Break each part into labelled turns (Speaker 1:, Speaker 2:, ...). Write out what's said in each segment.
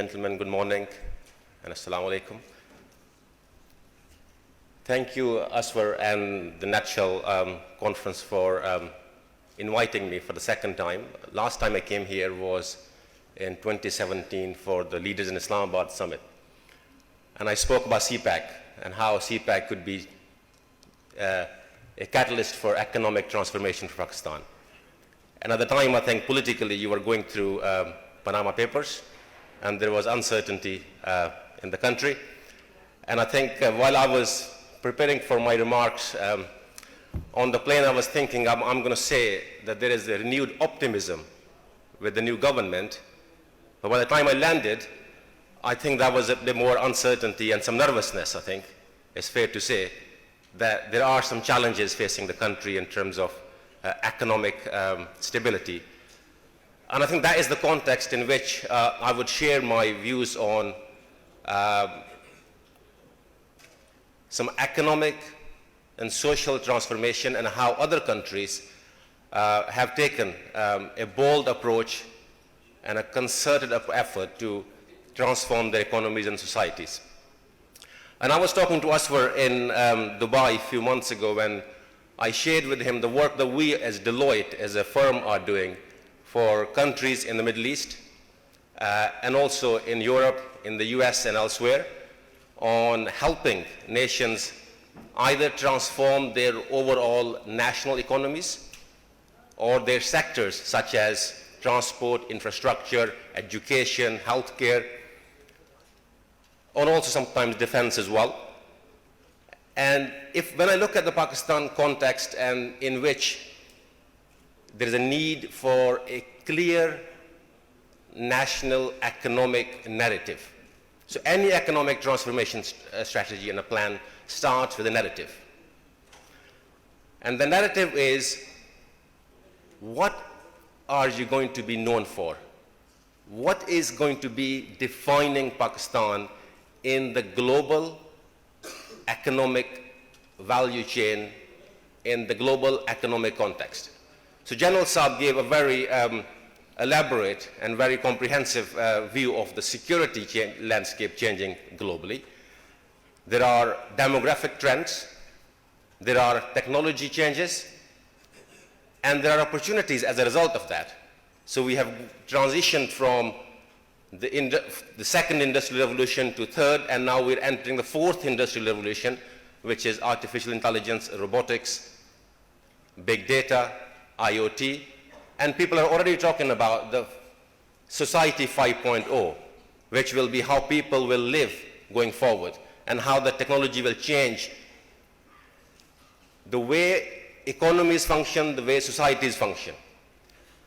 Speaker 1: gentlemen, good morning, and assalamu alaikum. Thank you, Aswar and the Nutshell Conference for inviting me for the second time. Last time I came here was in 2017 for the Leaders in Islamabad Summit. And I spoke about CPAC and how CPAC could be a catalyst for economic transformation for Pakistan. And at the time, I think politically you were going through Panama Papers, and there was uncertainty in the country. And I think while I was preparing for my remarks on the plane, I was thinking I'm going to say that there is a renewed optimism with the new government. But by the time I landed, I think there was a bit more uncertainty and some nervousness, I think. It's fair to say that there are some challenges facing the country in terms of economic stability. And I think that is the context in which I would share my views on some economic and social transformation and how other countries have taken a bold approach and a concerted effort to transform their economies and societies. And I was talking to Aswar in Dubai a few months ago when I shared with him the work that we as Deloitte, as a firm, are doing for countries in the Middle East and also in Europe, in the US and elsewhere, on helping nations either transform their overall national economies or their sectors such as transport, infrastructure, education, healthcare, or also sometimes defense as well. And when I look at the Pakistan context and in which there is a need for a clear national economic narrative. So any economic transformation strategy and a plan starts with a narrative. And the narrative is, what are you going to be known for? What is going to be defining Pakistan in the global economic value chain, in the global economic context? So General Saab gave a very elaborate and very comprehensive view of the security landscape changing globally. There are demographic trends, there are technology changes, and there are opportunities as a result of that. So we have transitioned from the second industrial revolution to third, and now we're entering the fourth industrial revolution, which is artificial intelligence, robotics, big data, IoT, and people are already talking about the Society 5.0, which will be how people will live going forward and how the technology will change the way economies function, the way societies function.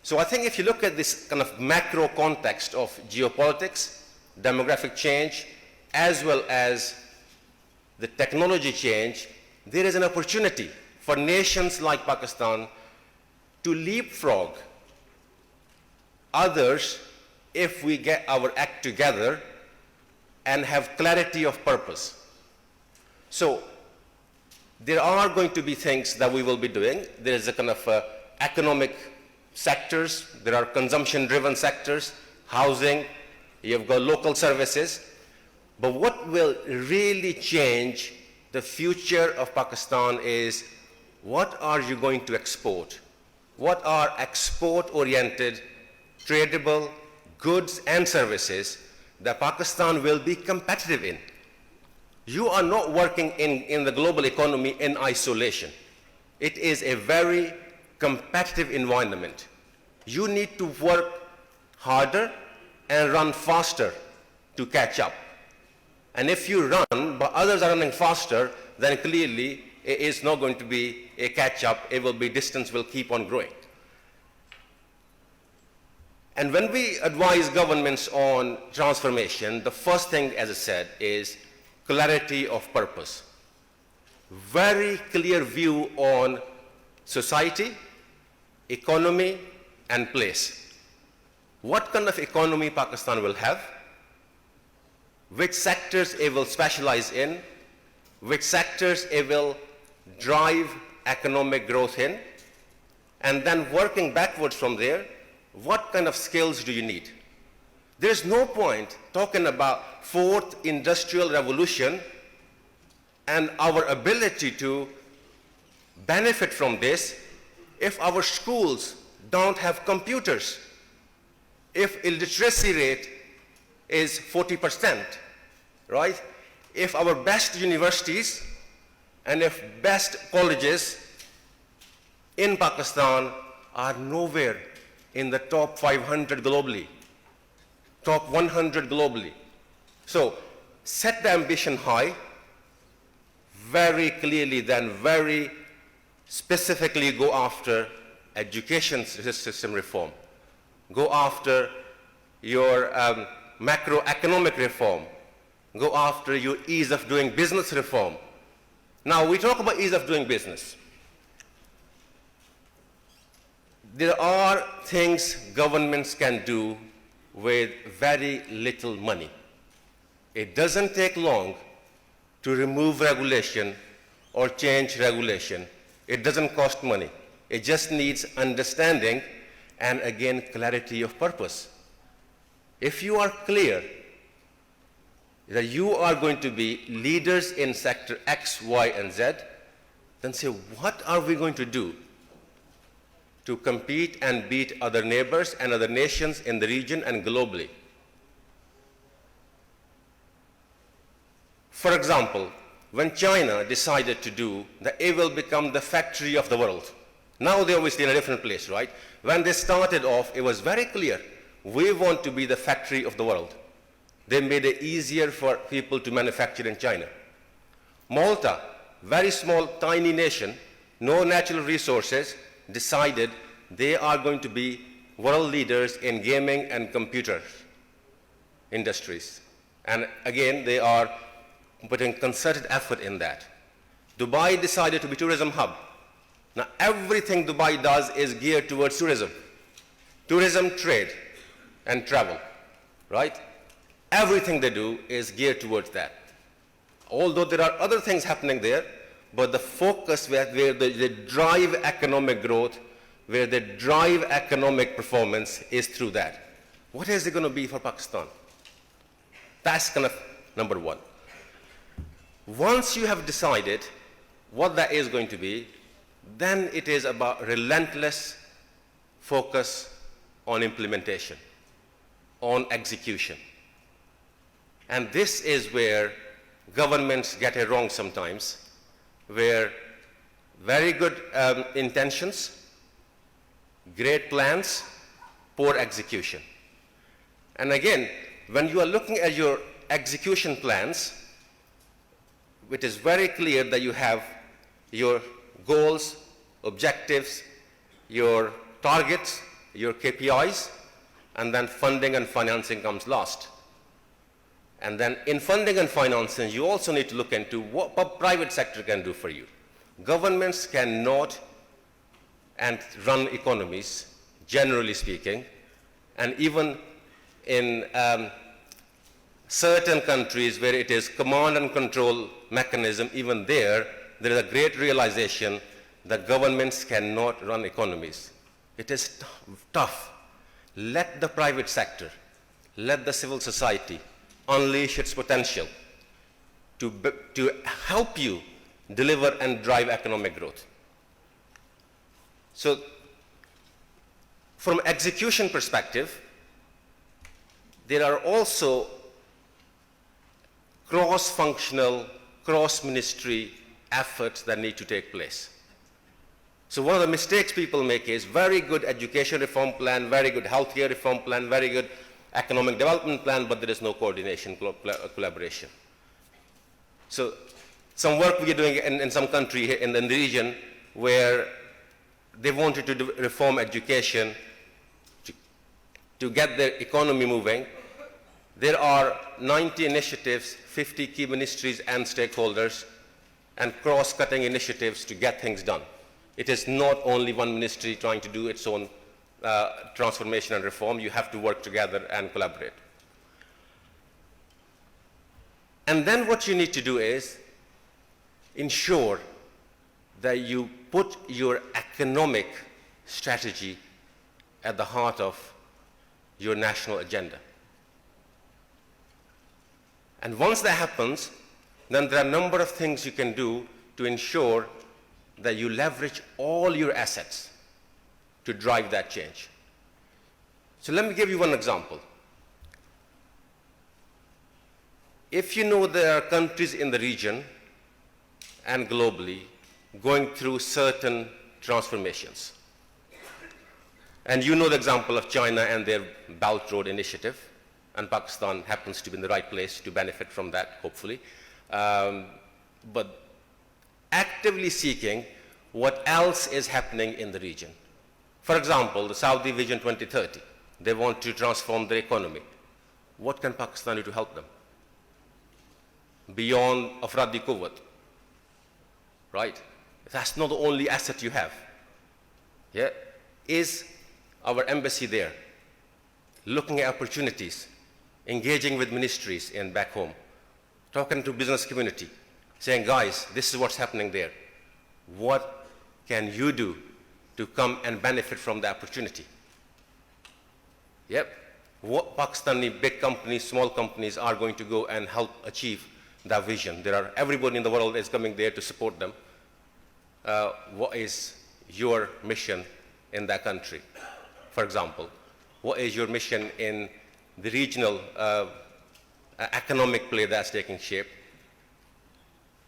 Speaker 1: So I think if you look at this kind of macro context of geopolitics, demographic change, as well as the technology change, there is an opportunity for nations like Pakistan to leapfrog others if we get our act together and have clarity of purpose. So there are going to be things that we will be doing. There is a kind of economic sectors, there are consumption-driven sectors, housing, you've got local services. But what will really change the future of Pakistan is, what are you going to export? What are export-oriented, tradable goods and services that Pakistan will be competitive in? You are not working in the global economy in isolation. It is a very competitive environment. You need to work harder and run faster to catch up. And if you run, but others are running faster, then clearly it is not going to be a catch-up. It will be, distance will keep on growing. And when we advise governments on transformation, the first thing, as I said, is clarity of purpose. Very clear view on society, economy, and place. What kind of economy Pakistan will have, which sectors it will specialize in, which sectors it will drive economic growth in, and then working backwards from there, what kind of skills do you need? There's no point talking about fourth industrial revolution and our ability to benefit from this if our schools don't have computers, if illiteracy rate is 40%, right? If our best universities and if best colleges in Pakistan are nowhere in the top 500 globally, top 100 globally. So set the ambition high, very clearly then very specifically go after education system reform. Go after your macroeconomic reform. Go after your ease of doing business reform. Now we talk about ease of doing business. There are things governments can do with very little money. It doesn't take long to remove regulation or change regulation. It doesn't cost money. It just needs understanding and, again, clarity of purpose. If you are clear that you are going to be leaders in sector X, Y, and Z, then say, what are we going to do to compete and beat other neighbors and other nations in the region and globally? For example, when China decided to do that it will become the factory of the world. Now they're obviously in a different place, right? When they started off, it was very clear, we want to be the factory of the world. They made it easier for people to manufacture in China. Malta, very small, tiny nation, no natural resources, decided they are going to be world leaders in gaming and computer industries. And again, they are putting concerted effort in that. Dubai decided to be tourism hub. Now everything Dubai does is geared towards tourism. Tourism, trade, and travel, right? Everything they do is geared towards that. Although there are other things happening there, but the focus where they drive economic growth, where they drive economic performance is through that. What is it going to be for Pakistan? That's kind of number one. Once you have decided what that is going to be, then it is about relentless focus on implementation, on execution. And this is where governments get it wrong sometimes, where very good intentions, great plans, poor execution. And again, when you are looking at your execution plans, it is very clear that you have your goals, objectives, your targets, your KPIs, and then funding and financing comes last. And then in funding and financing, you also need to look into what the private sector can do for you. Governments cannot and run economies, generally speaking, and even in certain countries where it is command and control mechanism, even there is a great realization that governments cannot run economies. It is tough. Let the private sector, let the civil society unleash its potential to help you deliver and drive economic growth. So from execution perspective, there are also cross-functional, cross-ministry efforts that need to take place. So one of the mistakes people make is very good education reform plan, very good healthcare reform plan, very good economic development plan, but there is no coordination, collaboration. So some work we are doing in some country in the region where they wanted to reform education to get their economy moving. There are 90 initiatives, 50 key ministries and stakeholders, and cross-cutting initiatives to get things done. It is not only one ministry trying to do its own transformation and reform. You have to work together and collaborate. And then what you need to do is ensure that you put your economic strategy at the heart of your national agenda. And once that happens, then there are a number of things you can do to ensure that you leverage all your assets to drive that change. So let me give you one example. If you know there are countries in the region and globally going through certain transformations, and you know the example of China and their Belt Road Initiative, and Pakistan happens to be in the right place to benefit from that, hopefully. But actively seeking what else is happening in the region. For example, the Saudi Vision 2030, they want to transform their economy. What can Pakistan do to help them? Beyond Afradi Quwwat, right? That's not the only asset you have. Yeah? Is our embassy there, looking at opportunities, engaging with ministries in back home, talking to business community, saying, guys, this is what's happening there. What can you do to come and benefit from the opportunity? Yep. What Pakistani big companies, small companies are going to go and help achieve that vision? Everybody in the world is coming there to support them. What is your mission in that country? For example, what is your mission in the regional economic play that's taking shape?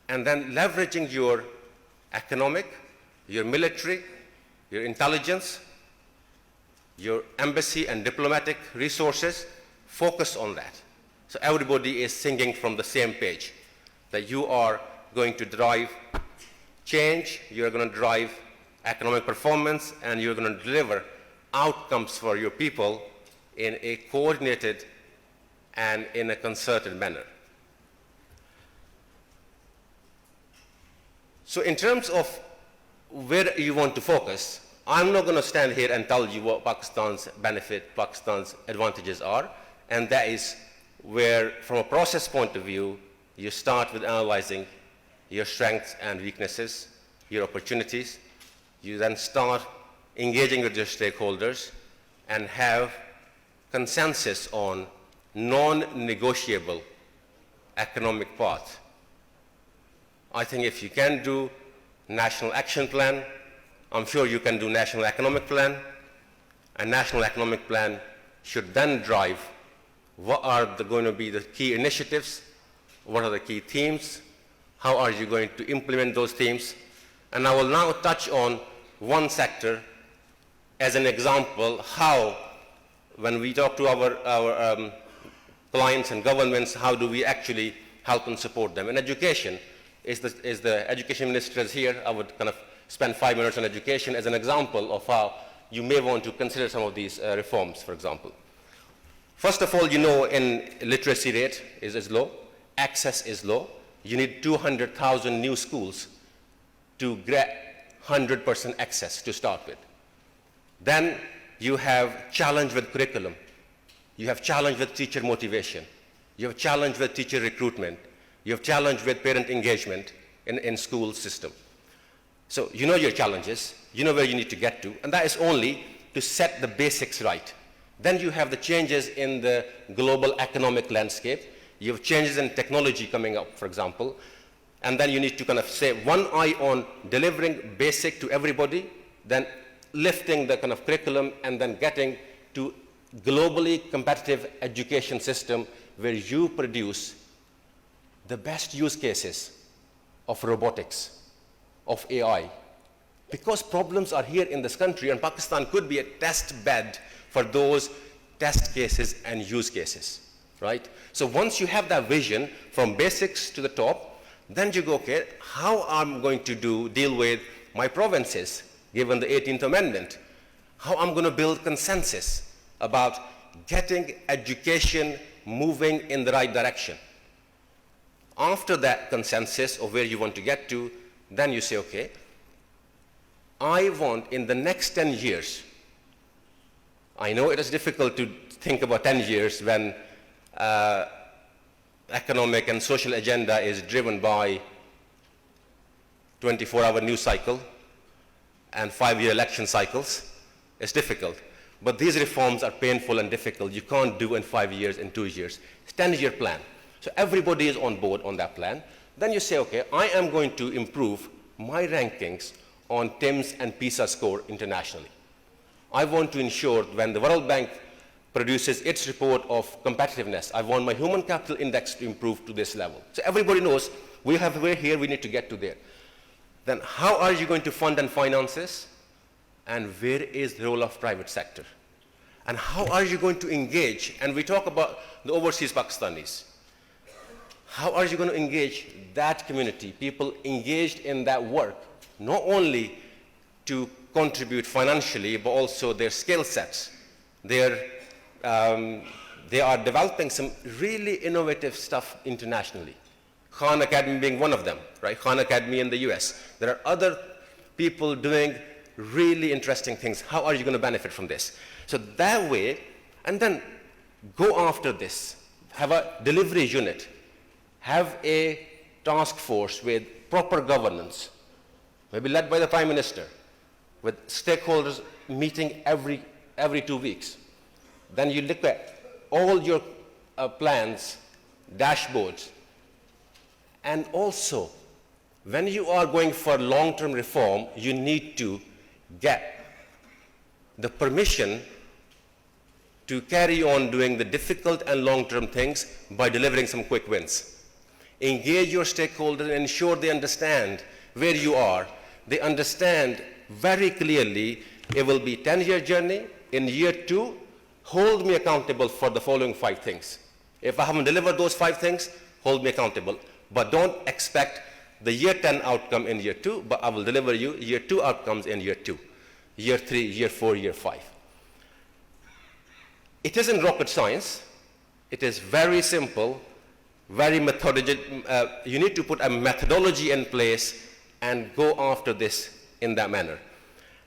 Speaker 1: And then leveraging your economic, your military, your intelligence, your embassy and diplomatic resources, focus on that. So everybody is singing from the same page, that you are going to drive change, you're going to drive economic performance, and you're going to deliver outcomes for your people in a coordinated and in a concerted manner. So in terms of where you want to focus, I'm not going to stand here and tell you what Pakistan's benefit, Pakistan's advantages are, and that is where, from a process point of view, you start with analyzing your strengths and weaknesses, your opportunities. You then start engaging with your stakeholders and have consensus on non-negotiable economic path. I think if you can do national action plan, I'm sure you can do national economic plan. A national economic plan should then drive what are going to be the key initiatives, what are the key themes, how are you going to implement those themes. And I will now touch on one sector as an example how, when we talk to our clients and governments, how do we actually help and support them. In education, is the education minister is here. I would kind of spend 5 minutes on education as an example of how you may want to consider some of these reforms, for example. First of all, you know, in literacy rate is low, access is low. You need 200,000 new schools to get 100% access to start with. Then you have challenge with curriculum. You have challenge with teacher motivation. You have challenge with teacher recruitment. You have challenge with parent engagement in school system. So you know your challenges, you know where you need to get to, and that is only to set the basics right. Then you have the changes in the global economic landscape. You have changes in technology coming up, for example, and then you need to kind of say one eye on delivering basic to everybody, then lifting the kind of curriculum, and then getting to globally competitive education system where you produce the best use cases of robotics, of AI. Because problems are here in this country, and Pakistan could be a test bed for those test cases and use cases, right? So once you have that vision from basics to the top, then you go, okay, how I'm going to deal with my provinces, given the 18th Amendment? How I'm going to build consensus about getting education moving in the right direction. After that consensus of where you want to get to, then you say, okay, I want in the next 10 years, I know it is difficult to think about 10 years when economic and social agenda is driven by 24-hour news cycle and 5-year election cycles. It's difficult. But these reforms are painful and difficult. You can't do in 5 years, in 2 years. It's a 10-year plan. So everybody is on board on that plan. Then you say, okay, I am going to improve my rankings on TIMSS and PISA score internationally. I want to ensure when the World Bank produces its report of competitiveness, I want my human capital index to improve to this level. So everybody knows we're here, we need to get to there. Then how are you going to fund and finance this? And where is the role of private sector? And how are you going to engage? And we talk about the overseas Pakistanis. How are you going to engage that community, people engaged in that work, not only to contribute financially, but also their skill sets. They are developing some really innovative stuff internationally. Khan Academy being one of them, right? Khan Academy in the US. There are other people doing really interesting things. How are you going to benefit from this? So that way, and then go after this. Have a delivery unit. Have a task force with proper governance, maybe led by the Prime Minister, with stakeholders meeting every 2 weeks. Then you look at all your plans, dashboards, and also, when you are going for long-term reform, you need to get the permission to carry on doing the difficult and long-term things by delivering some quick wins. Engage your stakeholders and ensure they understand where you are. They understand very clearly it will be a 10-year journey. In year 2, hold me accountable for the following 5 things. If I haven't delivered those 5 things, hold me accountable. But don't expect the year 10 outcome in year 2, but I will deliver you year 2 outcomes in year 2, year 3, year 4, year 5. It isn't rocket science. It is very simple, very methodical. You need to put a methodology in place and go after this in that manner.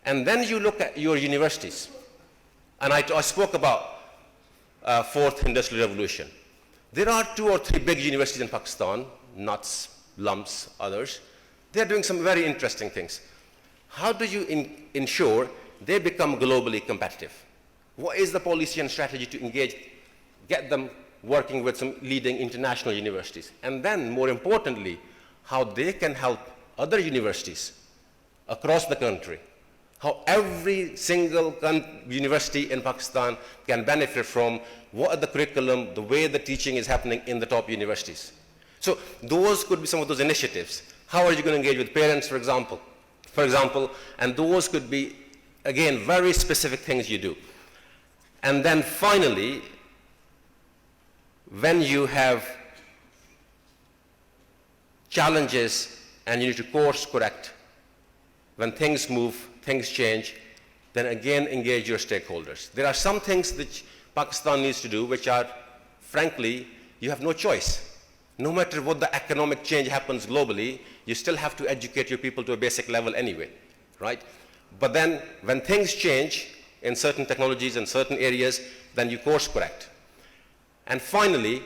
Speaker 1: And then you look at your universities. And I spoke about fourth industrial revolution. There are 2 or 3 big universities in Pakistan, NUTS, LUMS, others. They're doing some very interesting things. How do you ensure they become globally competitive? What is the policy and strategy to engage, get them working with some leading international universities? And then, more importantly, how they can help other universities across the country. How every single university in Pakistan can benefit from what are the curriculum, the way the teaching is happening in the top universities. So those could be some of those initiatives. How are you going to engage with parents, for example? And those could be, again, very specific things you do. And then finally, when you have challenges and you need to course correct, when things move, things change, then again engage your stakeholders. There are some things that Pakistan needs to do which are, frankly, you have no choice. No matter what the economic change happens globally, you still have to educate your people to a basic level anyway, right? But then when things change in certain technologies and certain areas, then you course correct. And finally,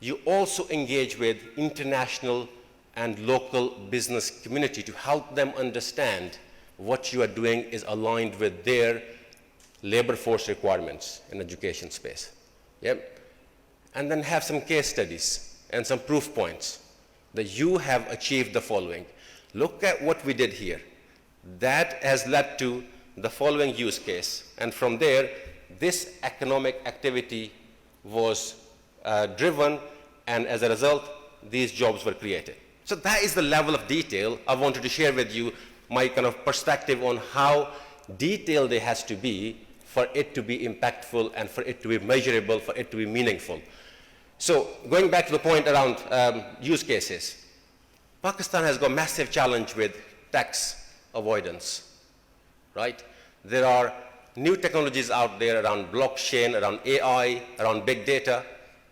Speaker 1: you also engage with international and local business community to help them understand what you are doing is aligned with their labor force requirements in education space. Yep. And then have some case studies and some proof points that you have achieved the following. Look at what we did here. That has led to the following use case. And from there, this economic activity was driven, and as a result, these jobs were created. So that is the level of detail I wanted to share with you, my kind of perspective on how detailed it has to be for it to be impactful and for it to be measurable, for it to be meaningful. So going back to the point around use cases, Pakistan has got a massive challenge with tax avoidance, right? There are new technologies out there around blockchain, around AI, around big data,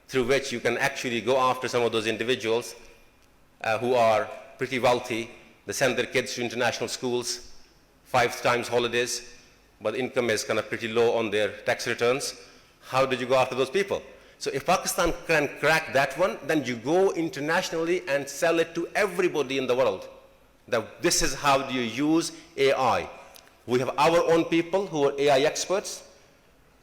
Speaker 1: through which you can actually go after some of those individuals who are pretty wealthy. They send their kids to international schools, 5 times holidays, but the income is kind of pretty low on their tax returns. How did you go after those people? So if Pakistan can crack that one, then you go internationally and sell it to everybody in the world. That this is how you use AI. We have our own people who are AI experts.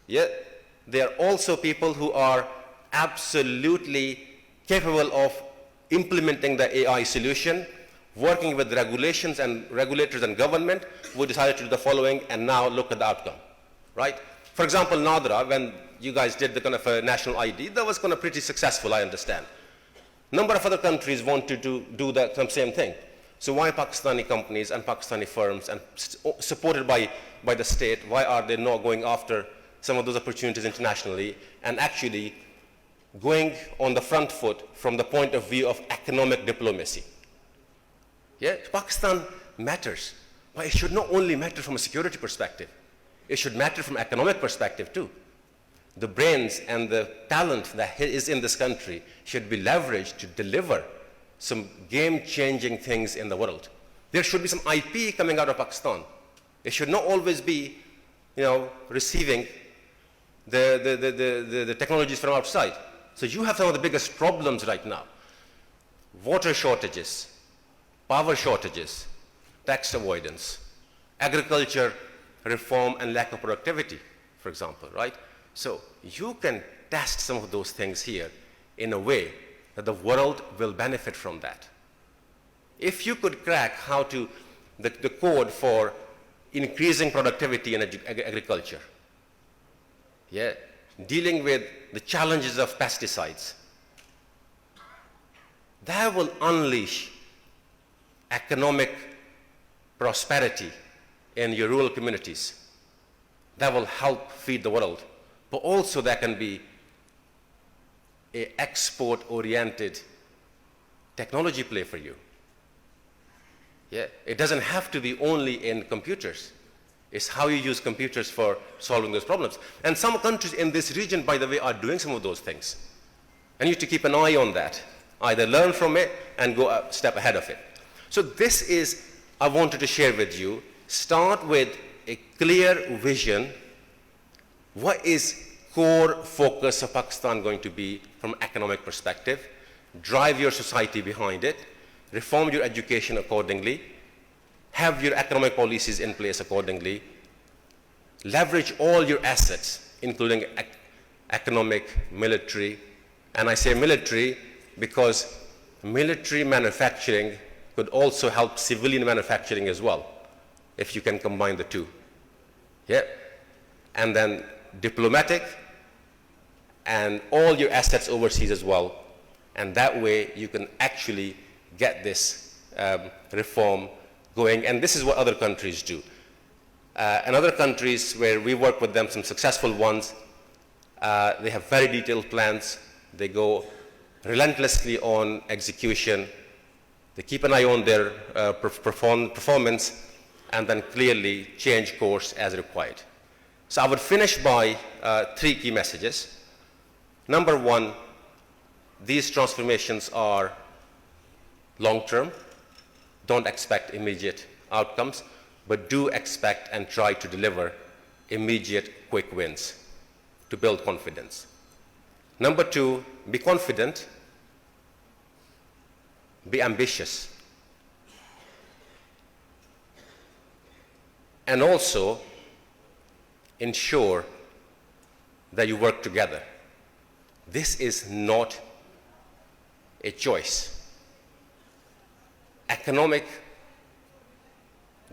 Speaker 1: Yet there are also people who are absolutely capable of implementing the AI solution, working with regulations and regulators and government, we decided to do the following, and now look at the outcome, right? For example, Nadra, when you guys did the kind of a national ID, that was kind of pretty successful, I understand. Number of other countries want to do the same thing. So why Pakistani companies and Pakistani firms, and supported by the state, why are they not going after some of those opportunities internationally and actually going on the front foot from the point of view of economic diplomacy? Yeah, Pakistan matters, but it should not only matter from a security perspective. It should matter from an economic perspective too. The brains and the talent that is in this country should be leveraged to deliver some game-changing things in the world. There should be some IP coming out of Pakistan. It should not always be, receiving the technologies from outside. So you have some of the biggest problems right now. Water shortages, power shortages, tax avoidance, agriculture reform and lack of productivity, for example, right? So you can test some of those things here in a way that the world will benefit from that. If you could crack the code for increasing productivity in agriculture, yeah, dealing with the challenges of pesticides, that will unleash economic prosperity in your rural communities. That will help feed the world. But also that can be an export-oriented technology play for you. Yeah, it doesn't have to be only in computers. It's how you use computers for solving those problems. And some countries in this region, by the way, are doing some of those things. And you need to keep an eye on that. Either learn from it and go a step ahead of it. So this is, I wanted to share with you, start with a clear vision. What is core focus of Pakistan going to be from an economic perspective? Drive your society behind it, reform your education accordingly, have your economic policies in place accordingly, leverage all your assets, including economic, military, and I say military because military manufacturing could also help civilian manufacturing as well, if you can combine the two. Yeah? And then diplomatic, and all your assets overseas as well. And that way you can actually get this reform going. And this is what other countries do. And other countries where we work with them, some successful ones, they have very detailed plans. They go relentlessly on execution. They keep an eye on their performance and then clearly change course as required. So I would finish by 3 key messages. Number 1, these transformations are long-term. Don't expect immediate outcomes, but do expect and try to deliver immediate, quick wins to build confidence. Number 2, be confident, be ambitious, and also ensure that you work together. This is not a choice. Economic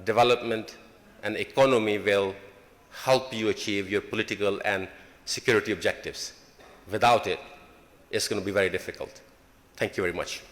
Speaker 1: development and economy will help you achieve your political and security objectives. Without it, it's going to be very difficult. Thank you very much.